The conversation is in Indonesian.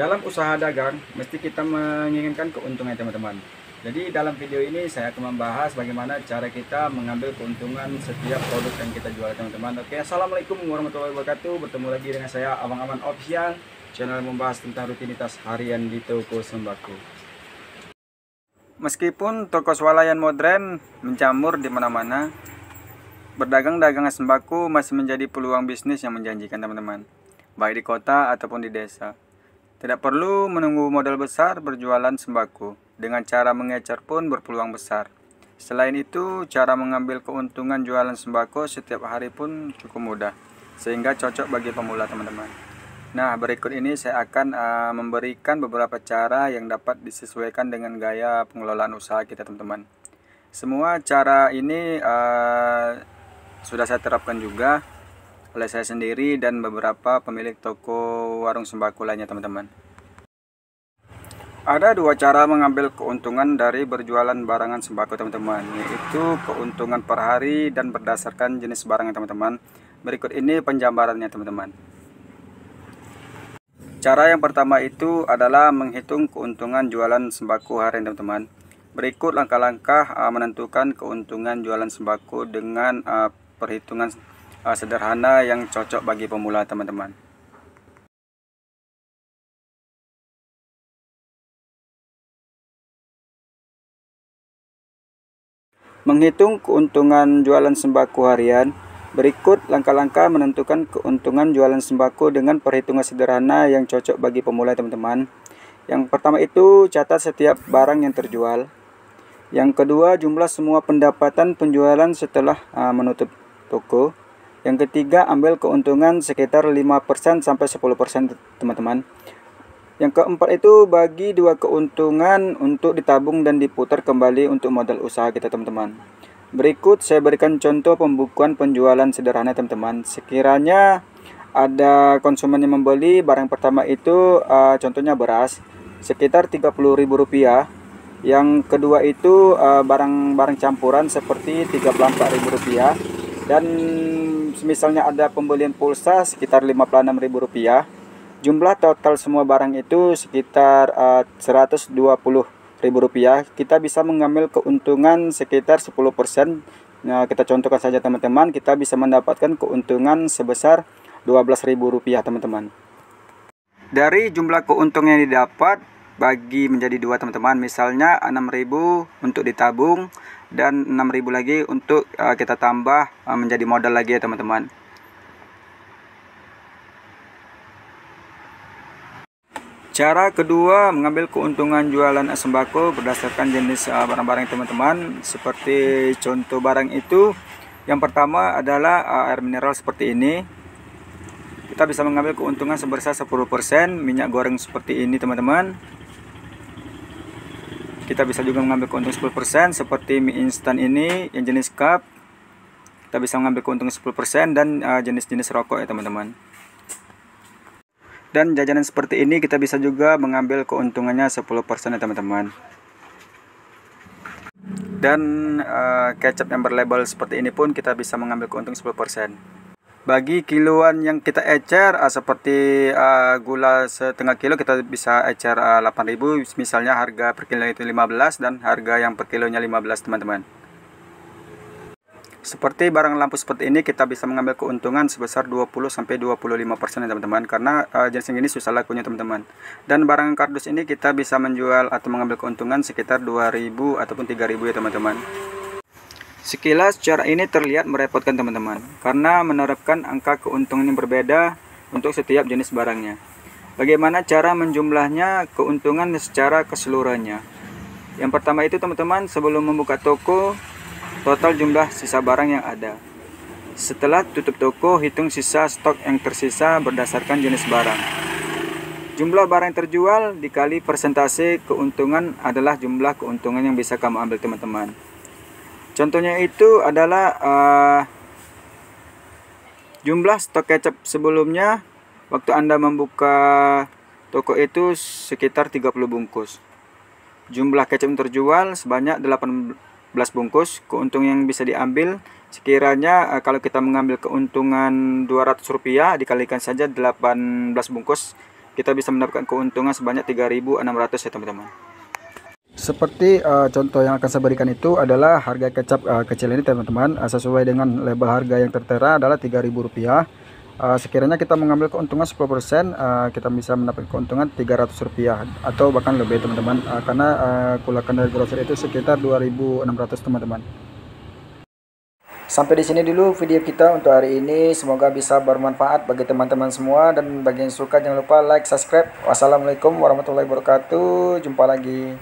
Dalam usaha dagang, mesti kita menginginkan keuntungan teman-teman. Jadi dalam video ini saya akan membahas bagaimana cara kita mengambil keuntungan setiap produk yang kita jual teman-teman. Oke, assalamualaikum warahmatullahi wabarakatuh. Bertemu lagi dengan saya Abang Aman Official, channel membahas tentang rutinitas harian di toko sembako. Meskipun toko swalayan modern menjamur di mana-mana, berdagang dagangan sembako masih menjadi peluang bisnis yang menjanjikan teman-teman, baik di kota ataupun di desa. Tidak perlu menunggu modal besar berjualan sembako. Dengan cara mengecer pun berpeluang besar. Selain itu, cara mengambil keuntungan jualan sembako setiap hari pun cukup mudah, sehingga cocok bagi pemula teman-teman. Nah, berikut ini saya akan memberikan beberapa cara yang dapat disesuaikan dengan gaya pengelolaan usaha kita teman-teman. Semua cara ini sudah saya terapkan juga oleh saya sendiri dan beberapa pemilik toko warung sembako lainnya teman-teman. Ada dua cara mengambil keuntungan dari berjualan barangan sembako teman-teman, yaitu keuntungan per hari dan berdasarkan jenis barangnya teman-teman. Berikut ini penjabarannya teman-teman. Cara yang pertama itu adalah menghitung keuntungan jualan sembako harian teman-teman. Berikut langkah-langkah menentukan keuntungan jualan sembako dengan perhitungan sederhana yang cocok bagi pemula teman-teman. Menghitung keuntungan jualan sembako harian. Berikut langkah-langkah menentukan keuntungan jualan sembako dengan perhitungan sederhana yang cocok bagi pemula teman-teman. Yang pertama itu catat setiap barang yang terjual. Yang kedua, jumlah semua pendapatan penjualan setelah menutup toko. Yang ketiga, ambil keuntungan sekitar 5% sampai 10% teman-teman. Yang keempat itu bagi dua keuntungan untuk ditabung dan diputar kembali untuk modal usaha kita teman-teman. Berikut saya berikan contoh pembukuan penjualan sederhana teman-teman. Sekiranya ada konsumen yang membeli barang pertama itu contohnya beras sekitar Rp30.000. Yang kedua itu barang-barang campuran seperti Rp34.000. Dan misalnya ada pembelian pulsa sekitar Rp56.000. Jumlah total semua barang itu sekitar Rp120.000. Kita bisa mengambil keuntungan sekitar 10%. Nah, kita contohkan saja teman-teman, kita bisa mendapatkan keuntungan sebesar Rp12.000 teman-teman. Dari jumlah keuntungan yang didapat bagi menjadi dua teman-teman, misalnya 6.000 untuk ditabung dan 6.000 lagi untuk kita tambah menjadi modal lagi ya teman-teman. Cara kedua mengambil keuntungan jualan sembako berdasarkan jenis barang-barang teman-teman. Seperti contoh barang itu, yang pertama adalah air mineral seperti ini. Kita bisa mengambil keuntungan sebesar 10%. Minyak goreng seperti ini teman-teman. Kita bisa juga mengambil keuntungan 10% seperti mie instan ini yang jenis cup. Kita bisa mengambil keuntungan 10% dan jenis-jenis rokok ya teman-teman. Dan jajanan seperti ini kita bisa juga mengambil keuntungannya 10% ya teman-teman. Dan kecap yang berlabel seperti ini pun kita bisa mengambil keuntungan 10%. Bagi kiloan yang kita ecer seperti gula setengah kilo, kita bisa ecer 8.000. Misalnya harga per kilo itu 15 dan harga yang per kilonya 15 teman-teman. Seperti barang lampu seperti ini kita bisa mengambil keuntungan sebesar 20-25% teman-teman, karena jenis ini susah lakunya teman-teman. Dan barang kardus ini kita bisa menjual atau mengambil keuntungan sekitar 2.000 ataupun 3.000 ya teman-teman. Sekilas cara ini terlihat merepotkan teman-teman, karena menerapkan angka keuntungan yang berbeda untuk setiap jenis barangnya. Bagaimana cara menjumlahnya keuntungan secara keseluruhannya? Yang pertama itu teman-teman, sebelum membuka toko, total jumlah sisa barang yang ada. Setelah tutup toko, hitung sisa stok yang tersisa berdasarkan jenis barang. Jumlah barang yang terjual dikali persentase keuntungan adalah jumlah keuntungan yang bisa kamu ambil teman-teman. Contohnya itu adalah jumlah stok kecap sebelumnya waktu Anda membuka toko itu sekitar 30 bungkus. Jumlah kecap yang terjual sebanyak 18 bungkus. Keuntungan yang bisa diambil sekiranya kalau kita mengambil keuntungan Rp200 dikalikan saja 18 bungkus kita bisa mendapatkan keuntungan sebanyak 3.600 ya teman-teman. Seperti contoh yang akan saya berikan itu adalah harga kecap kecil ini teman-teman, sesuai dengan label harga yang tertera adalah Rp3.000. Sekiranya kita mengambil keuntungan 10%, kita bisa mendapat keuntungan Rp300 atau bahkan lebih teman-teman, karena kulakan dari grosir itu sekitar 2.600 teman-teman. Sampai di sini dulu video kita untuk hari ini, semoga bisa bermanfaat bagi teman-teman semua, dan bagi yang suka jangan lupa like, subscribe. Wassalamualaikum warahmatullahi wabarakatuh, jumpa lagi.